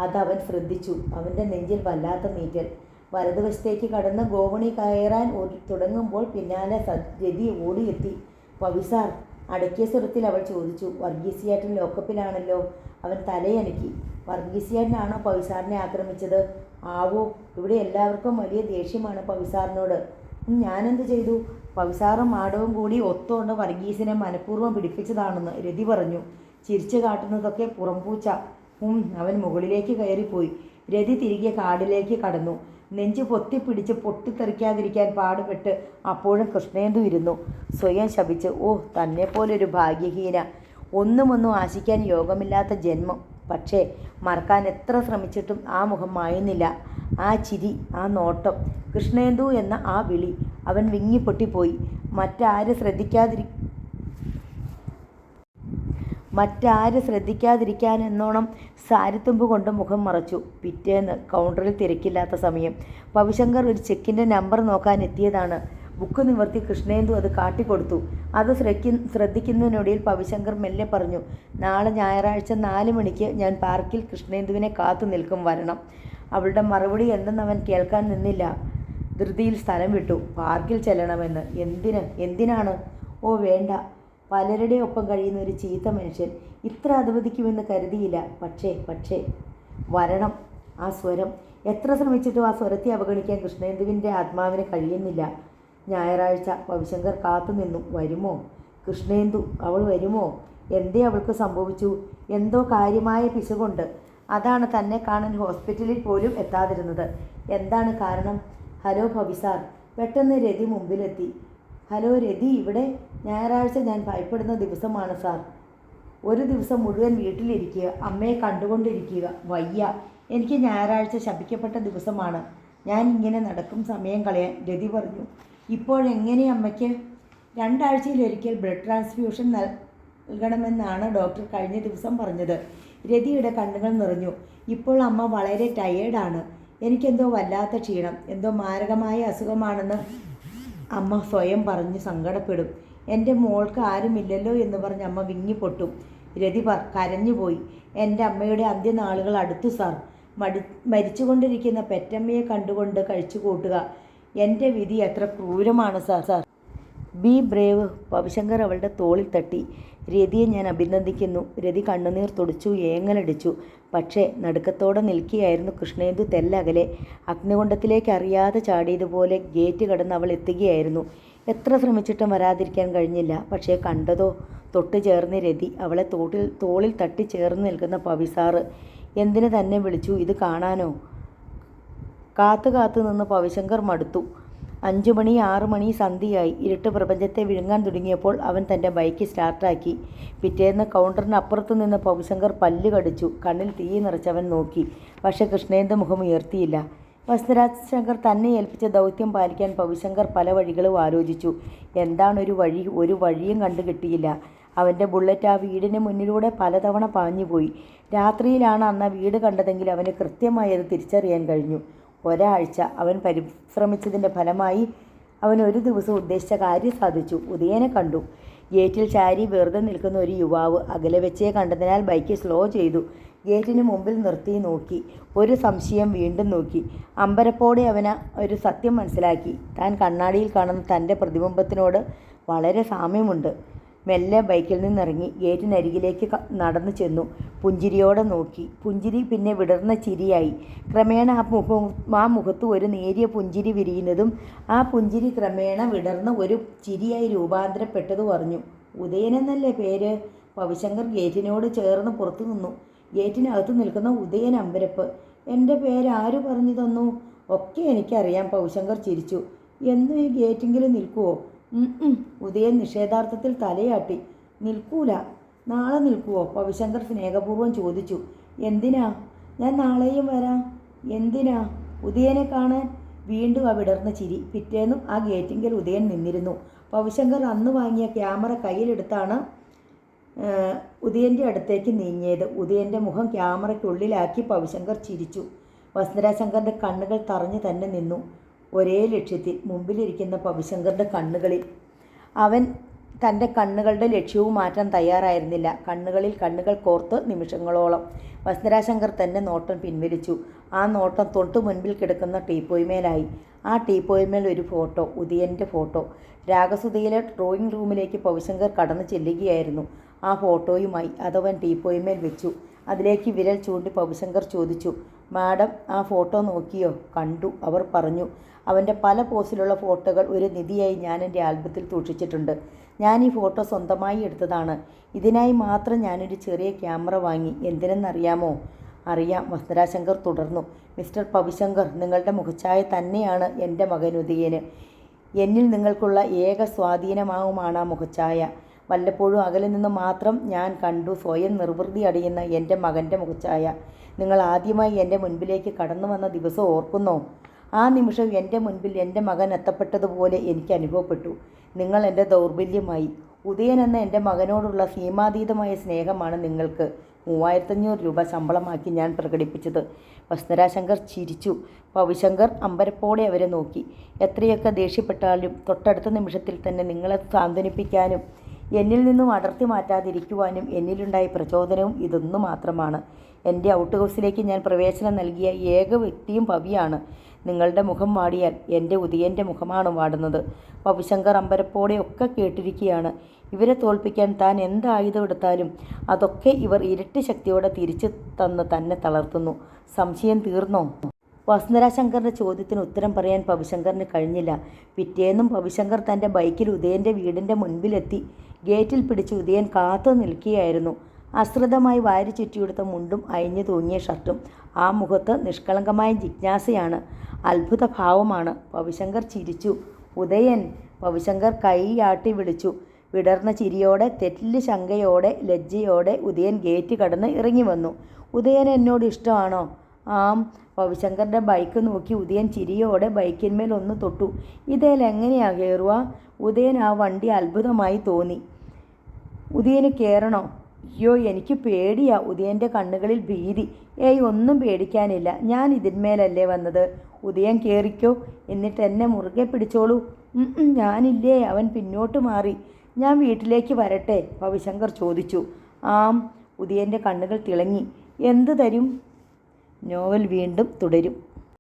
അതവൻ ശ്രദ്ധിച്ചു. അവൻ്റെ നെഞ്ചിൽ വല്ലാത്ത നീറ്റൽ. വലതുവശത്തേക്ക് കടന്ന് ഗോവണി കയറാൻ തുടങ്ങുമ്പോൾ പിന്നാലെ രതി ഓടിയെത്തി. പവിസാർ, അടക്കിയ സ്വരത്തിൽ അവൾ ചോദിച്ചു. വർഗീസിയേട്ടൻ ലോക്കപ്പിലാണല്ലോ. അവൻ തലയനക്കി. വർഗീസിയേട്ടനാണോ പവിസാറിനെ ആക്രമിച്ചത്? ആവോ, ഇവിടെ എല്ലാവർക്കും വലിയ ദേഷ്യമാണ് പവിസാറിനോട്. ഞാനെന്ത് ചെയ്തു? പവിസാറും മാടവും കൂടി ഒത്തുകൊണ്ട് വർഗീസിനെ മനഃപൂർവ്വം പിടിപ്പിച്ചതാണെന്ന് രതി പറഞ്ഞു. ചിരിച്ചു കാട്ടുന്നതൊക്കെ പുറംപൂച്ച. അവൻ മുകളിലേക്ക് കയറിപ്പോയി. രതി തിരികെ കാടിലേക്ക് കടന്നു. നെഞ്ച് പൊത്തിപ്പിടിച്ച് പൊട്ടിത്തെറിക്കാതിരിക്കാൻ പാടുപെട്ട് അപ്പോഴും കൃഷ്ണേന്ദു ഇരുന്നു. സ്വയം ശപിച്ച്, ഓ തന്നെപ്പോലൊരു ഭാഗ്യഹീന, ഒന്നും ആശിക്കാൻ യോഗമില്ലാത്ത ജന്മം. പക്ഷേ മറക്കാൻ എത്ര ശ്രമിച്ചിട്ടും ആ മുഖം മായുന്നില്ല. ആ ചിരി, ആ നോട്ടം, കൃഷ്ണേന്ദു എന്ന ആ വിളി. അവൻ വിങ്ങിപ്പൊട്ടിപ്പോയി. മറ്റാര് ശ്രദ്ധിക്കാതിരിക്കാനെന്നോണം സാരിത്തുമ്പ് കൊണ്ട് മുഖം മറച്ചു. പിറ്റേന്ന് കൗണ്ടറിൽ തിരക്കില്ലാത്ത സമയം. പവിശങ്കർ ഒരു ചെക്കിൻ്റെ നമ്പർ നോക്കാൻ എത്തിയതാണ്. ബുക്ക് നിവർത്തി കൃഷ്ണേന്ദു അത് കാട്ടിക്കൊടുത്തു. അത് ശ്രദ്ധിക്കുന്നതിനിടയിൽ പവിശങ്കർ മെല്ലെ പറഞ്ഞു. നാളെ ഞായറാഴ്ച 4 മണിക്ക് ഞാൻ പാർക്കിൽ കൃഷ്ണേന്ദുവിനെ കാത്തു നിൽക്കും, വരണം. അവളുടെ മറുപടി എന്തെന്നവൻ കേൾക്കാൻ നിന്നില്ല. ധൃതിയിൽ സ്ഥലം വിട്ടു. പാർക്കിൽ ചെല്ലണമെന്ന്. എന്തിനാണ്? ഓ വേണ്ട, പലരുടെ ഒപ്പം കഴിയുന്ന ഒരു ചീത്ത മനുഷ്യൻ ഇത്ര അധപതിക്കുമെന്ന് കരുതിയില്ല. പക്ഷേ വരണം. ആ സ്വരം, എത്ര ശ്രമിച്ചിട്ടും ആ സ്വരത്തെ അവഗണിക്കാൻ കൃഷ്ണേന്ദുവിൻ്റെ ആത്മാവിന് കഴിയുന്നില്ല. ഞായറാഴ്ച. പവിശങ്കർ കാത്തുനിന്നു. വരുമോ കൃഷ്ണേന്ദു? അവൾ വരുമോ? എന്തേ അവൾക്ക് സംഭവിച്ചു? എന്തോ കാര്യമായ പിശകുണ്ട്. അതാണ് തന്നെ കാണാൻ ഹോസ്പിറ്റലിൽ പോലും എത്താതിരുന്നത്. എന്താണ് കാരണം? ഹലോ പവിസാർ. പെട്ടെന്ന് രതി മുമ്പിലെത്തി. ഹലോ രതി, ഇവിടെ. ഞായറാഴ്ച ഞാൻ ഭയപ്പെടുന്ന ദിവസമാണ് സാർ. ഒരു ദിവസം മുഴുവൻ വീട്ടിലിരിക്കുക, അമ്മയെ കണ്ടുകൊണ്ടിരിക്കുക. വയ്യ, എനിക്ക് ഞായറാഴ്ച ശപിക്കപ്പെട്ട ദിവസമാണ്. ഞാൻ ഇങ്ങനെ നടക്കും സമയം കളയാൻ, രതി പറഞ്ഞു. ഇപ്പോഴെങ്ങനെ അമ്മയ്ക്ക്? 2 ആഴ്ചയിലൊരിക്കൽ ബ്ലഡ് ട്രാൻസ്ഫ്യൂഷൻ നൽകണമെന്നാണ് ഡോക്ടർ കഴിഞ്ഞ ദിവസം പറഞ്ഞത്. രതിയുടെ കണ്ണുകൾ നിറഞ്ഞു. ഇപ്പോൾ അമ്മ വളരെ ടയേർഡാണ്. എനിക്കെന്തോ വല്ലാത്ത ക്ഷീണം, എന്തോ മാരകമായ അസുഖമാണെന്ന് അമ്മ സ്വയം പറഞ്ഞ് സങ്കടപ്പെടും. എൻ്റെ മോൾക്ക് ആരുമില്ലല്ലോ എന്ന് പറഞ്ഞ് അമ്മ വിങ്ങിപ്പൊട്ടും. രതി കരഞ്ഞുപോയി. എൻ്റെ അമ്മയുടെ അന്ത്യനാളുകൾ അടുത്തു സാർ. മരിച്ചുകൊണ്ടിരിക്കുന്ന പെറ്റമ്മയെ കണ്ടുകൊണ്ട് കഴിച്ചു കൂട്ടുക. എൻ്റെ വിധി എത്ര ക്രൂരമാണ് സാർ. Be brave. പവിശങ്കർ അവളുടെ തോളിൽ തട്ടി. രതിയെ ഞാൻ അഭിനന്ദിക്കുന്നു. രതി കണ്ണുനീർ തുടച്ചു, ഏങ്ങലടിച്ചു. പക്ഷേ നടുക്കത്തോടെ നിൽക്കുകയായിരുന്നു കൃഷ്ണേന്ദു. തെല്ലകലെ അഗ്നികുണ്ഡത്തിലേക്ക് അറിയാതെ ചാടിയതുപോലെ ഗേറ്റ് കടന്ന് അവൾ എത്തുകയായിരുന്നു. എത്ര ശ്രമിച്ചിട്ടും വരാതിരിക്കാൻ കഴിഞ്ഞില്ല. പക്ഷേ കണ്ടതോ, തൊട്ട് ചേർന്ന് രതി, അവളെ തോളിൽ തട്ടി ചേർന്ന് നിൽക്കുന്ന പവിസാറ്. എന്തിനു തന്നെ വിളിച്ചു? ഇത് കാണാനോ? കാത്തു നിന്ന് പവിശങ്കർ മടുത്തു. 5 മണി 6 മണി സന്ധ്യയായി. ഇരുട്ട് പ്രപഞ്ചത്തെ വിഴുങ്ങാൻ തുടങ്ങിയപ്പോൾ അവൻ തൻ്റെ ബൈക്ക് സ്റ്റാർട്ടാക്കി. പിറ്റേന്ന് കൗണ്ടറിന് അപ്പുറത്തു നിന്ന് പവിശങ്കർ പല്ല് കടിച്ചു. കണ്ണിൽ തീ നിറച്ചവൻ നോക്കി. പക്ഷേ കൃഷ്ണേന്ദു മുഖം ഉയർത്തിയില്ല. വസുന്ധരാശങ്കർ തന്നെ ഏൽപ്പിച്ച ദൗത്യം പാലിക്കാൻ പവിശങ്കർ പല വഴികളും ആലോചിച്ചു. എന്താണൊരു വഴി? ഒരു വഴിയും കണ്ടു കിട്ടിയില്ല. അവൻ്റെ ബുള്ളറ്റ് ആ വീടിന് മുന്നിലൂടെ പലതവണ പാഞ്ഞുപോയി. രാത്രിയിലാണ് അന്ന് വീട് കണ്ടതെങ്കിൽ അവന് കൃത്യമായി അത് തിരിച്ചറിയാൻ കഴിഞ്ഞു. ഒരാഴ്ച അവൻ പരിശ്രമിച്ചതിൻ്റെ ഫലമായി അവൻ ഒരു ദിവസം ഉദ്ദേശിച്ച കാര്യം സാധിച്ചു. ഉദയനെ കണ്ടു. ഗേറ്റിൽ ചാരി വെറുതെ നിൽക്കുന്ന ഒരു യുവാവ്. അകലെ വെച്ചേ കണ്ടതിനാൽ ബൈക്ക് സ്ലോ ചെയ്തു. ഗേറ്റിന് മുമ്പിൽ നിർത്തി നോക്കി. ഒരു സംശയം വീണ്ടും നോക്കി. അമ്പരപ്പോടെ അവന് ഒരു സത്യം മനസ്സിലാക്കി. താൻ കണ്ണാടിയിൽ കാണുന്ന തൻ്റെ പ്രതിബിംബത്തിനോട് വളരെ സാമ്യമുണ്ട്. മെല്ലെ ബൈക്കിൽ നിന്നിറങ്ങി ഗേറ്റിനരികിലേക്ക് നടന്നു ചെന്നു. പുഞ്ചിരിയോടെ നോക്കി. പുഞ്ചിരി പിന്നെ വിടർന്ന ചിരിയായി. ക്രമേണ ആ മുഖത്ത് ഒരു നേരിയ പുഞ്ചിരി വിരിയുന്നതും ആ പുഞ്ചിരി ക്രമേണ വിടർന്ന ഒരു ചിരിയായി രൂപാന്തരപ്പെട്ടതും അറിഞ്ഞു. ഉദയനെന്നല്ലേ പേര്? പവിശങ്കർ ഗേറ്റിനോട് ചേർന്ന് പുറത്തു നിന്നു. ഗേറ്റിനകത്ത് നിൽക്കുന്ന ഉദയൻ അമ്പരപ്പ്. എൻ്റെ പേര് ആര് പറഞ്ഞു തന്നു? ഒക്കെ എനിക്കറിയാം. പവിശങ്കർ ചിരിച്ചു. എന്നും ഈ ഗേറ്റെങ്കിലും നിൽക്കുവോ? ഉദയൻ നിഷേധാർത്ഥത്തിൽ തലയാട്ടി. നിൽക്കൂല. നാളെ നിൽക്കുവോ? പവിശങ്കർ സ്നേഹപൂർവ്വം ചോദിച്ചു. എന്തിനാ? ഞാൻ നാളെയും വരാം. എന്തിനാ? ഉദയനെ കാണാൻ. വീണ്ടും ആ വിടർന്ന ചിരി. പിറ്റേന്നും ആ ഗേറ്റിങ്കിൽ ഉദയൻ നിന്നിരുന്നു. പവിശങ്കർ അന്ന് വാങ്ങിയ ക്യാമറ കയ്യിലെടുത്താണ് ഉദയൻ്റെ അടുത്തേക്ക് നീങ്ങിയത്. ഉദയൻ്റെ മുഖം ക്യാമറയ്ക്കുള്ളിലാക്കി പവിശങ്കർ ചിരിച്ചു. വസുന്ധരാശങ്കറിൻ്റെ കണ്ണുകൾ തറഞ്ഞു തന്നെ നിന്നു. ഒരേ ലക്ഷ്യത്തിൽ. മുമ്പിലിരിക്കുന്ന പവിശങ്കറിൻ്റെ കണ്ണുകളിൽ. അവൻ തൻ്റെ കണ്ണുകളുടെ ലക്ഷ്യവും മാറ്റാൻ തയ്യാറായിരുന്നില്ല. കണ്ണുകൾ കോർത്ത് നിമിഷങ്ങളോളം. വസുന്ധരാശങ്കർ തന്നെ നോട്ടം പിൻവലിച്ചു. ആ നോട്ടം തൊട്ടു മുൻപിൽ കിടക്കുന്ന ടീപ്പോയ്മേലായി. ആ ടീപ്പോയ്മേൽ ഒരു ഫോട്ടോ, ഉദയൻ്റെ ഫോട്ടോ. രാഗസുധയിലെ ഡ്രോയിങ് റൂമിലേക്ക് പവിശങ്കർ കടന്നു ചെല്ലുകയായിരുന്നു. ആ ഫോട്ടോയുമായി അതവൻ ടീപ്പോയ്മേൽ വെച്ചു. അതിലേക്ക് വിരൽ ചൂണ്ടി പവിശങ്കർ ചോദിച്ചു. മാഡം, ആ ഫോട്ടോ നോക്കിയോ? കണ്ടു, അവർ പറഞ്ഞു. അവൻ്റെ പല പോസിലുള്ള ഫോട്ടോകൾ ഒരു നിധിയായി ഞാൻ എൻ്റെ ആൽബത്തിൽ സൂക്ഷിച്ചിട്ടുണ്ട്. ഞാൻ ഈ ഫോട്ടോ സ്വന്തമായി എടുത്തതാണ്. ഇതിനായി മാത്രം ഞാനൊരു ചെറിയ ക്യാമറ വാങ്ങി. എന്തിനെന്നറിയാമോ? അറിയാം. വസുന്ധരാശങ്കർ തുടർന്നു. മിസ്റ്റർ പവിശങ്കർ, നിങ്ങളുടെ മുഖച്ഛായ തന്നെയാണ് എൻ്റെ മകൻ ഉദയന്. എന്നിൽ നിങ്ങൾക്കുള്ള ഏക സ്വാധീനമാവുമാണ് ആ മുഖച്ഛായ. വല്ലപ്പോഴും അകലെ നിന്ന് മാത്രം ഞാൻ കണ്ടു സ്വയം നിർവൃതി അടിയുന്ന എൻ്റെ മകൻ്റെ മുഖച്ഛായ. നിങ്ങൾ ആദ്യമായി എൻ്റെ മുൻപിലേക്ക് കടന്നു വന്ന ദിവസം ഓർക്കുന്നോ? ആ നിമിഷം എൻ്റെ മുൻപിൽ എൻ്റെ മകൻ എത്തപ്പെട്ടതുപോലെ എനിക്ക് അനുഭവപ്പെട്ടു. നിങ്ങൾ എൻ്റെ ദൗർബല്യമായി. ഉദയൻ എന്ന എൻ്റെ മകനോടുള്ള സീമാതീതമായ സ്നേഹമാണ് നിങ്ങൾക്ക് 3500 രൂപ ശമ്പളമാക്കി ഞാൻ പ്രകടിപ്പിച്ചത്. വസുന്ധരാശങ്കർ ചിരിച്ചു. പവിശങ്കർ അമ്പരപ്പോടെ അവരെ നോക്കി. എത്രയൊക്കെ ദേഷ്യപ്പെട്ടാലും തൊട്ടടുത്ത നിമിഷത്തിൽ തന്നെ നിങ്ങളെ സാന്ത്വനിപ്പിക്കാനും എന്നിൽ നിന്നും അടർത്തി മാറ്റാതിരിക്കുവാനും എന്നിലുണ്ടായ പ്രചോദനവും ഇതൊന്നു മാത്രമാണ്. എൻ്റെ ഔട്ട് ഹൗസിലേക്ക് ഞാൻ പ്രവേശനം നൽകിയ ഏക വ്യക്തിയും പവിയാണ്. നിങ്ങളുടെ മുഖം വാടിയാൽ എൻ്റെ ഉദയൻ്റെ മുഖമാണ് വാടുന്നത്. പവിശങ്കർ അമ്പരപ്പോടെ ഒക്കെ കേട്ടിരിക്കുകയാണ്. ഇവരെ തോൽപ്പിക്കാൻ താൻ എന്ത് ആയുധം എടുത്താലും അതൊക്കെ ഇവർ ഇരട്ടി ശക്തിയോടെ തിരിച്ചു തന്ന് തന്നെ തളർത്തുന്നു. സംശയം തീർന്നോ? വസുന്ധരാശങ്കറിൻ്റെ ചോദ്യത്തിന് ഉത്തരം പറയാൻ പവിശങ്കറിന് കഴിഞ്ഞില്ല. പിറ്റേന്നും പവിശങ്കർ തൻ്റെ ബൈക്കിൽ ഉദയൻ്റെ വീടിൻ്റെ മുൻപിലെത്തി. ഗേറ്റിൽ പിടിച്ച് ഉദയൻ കാത്തു നിൽക്കുകയായിരുന്നു. അശ്രിതമായി വാരി ചുറ്റിയെടുത്ത മുണ്ടും അയഞ്ഞു തൂങ്ങിയ ഷർട്ടും. ആ മുഖത്ത് നിഷ്കളങ്കമായ ജിജ്ഞാസയാണ്, അത്ഭുത ഭാവമാണ്. പവിശങ്കർ ചിരിച്ചു. ഉദയൻ! പവിശങ്കർ കൈയാട്ടി വിളിച്ചു. വിടർന്ന ചിരിയോടെ, തെറ്റില് ശങ്കയോടെ, ലജ്ജയോടെ ഉദയൻ ഗേറ്റ് കടന്ന് ഇറങ്ങി വന്നു. ഉദയൻ എന്നോട് ഇഷ്ടമാണോ? ആം. പവിശങ്കറിൻ്റെ ബൈക്ക് നോക്കി ഉദയൻ ചിരിയോടെ ബൈക്കിന്മേൽ ഒന്ന് തൊട്ടു. ഇതേലെങ്ങനെയാ കയറുക? ഉദയൻ ആ വണ്ടി അത്ഭുതമായി തോന്നി. ഉദയന് കയറണോ? അയ്യോ എനിക്ക് പേടിയാ. ഉദയൻ്റെ കണ്ണുകളിൽ ഭീതി. ഏയ് ഒന്നും പേടിക്കാനില്ല, ഞാൻ ഇതിന്മേലല്ലേ വന്നത്. ഉദയൻ കേറിക്കോ, എന്നിട്ട് എന്നെ മുറുകെ പിടിച്ചോളൂ. ഞാനില്ലേ. അവൻ പിന്നോട്ട് മാറി. ഞാൻ വീട്ടിലേക്ക് വരട്ടെ? ഭവിശങ്കർ ചോദിച്ചു. ആം. ഉദയൻ്റെ കണ്ണുകൾ തിളങ്ങി. എന്ത് തരും? നോവൽ വീണ്ടും തുടരും.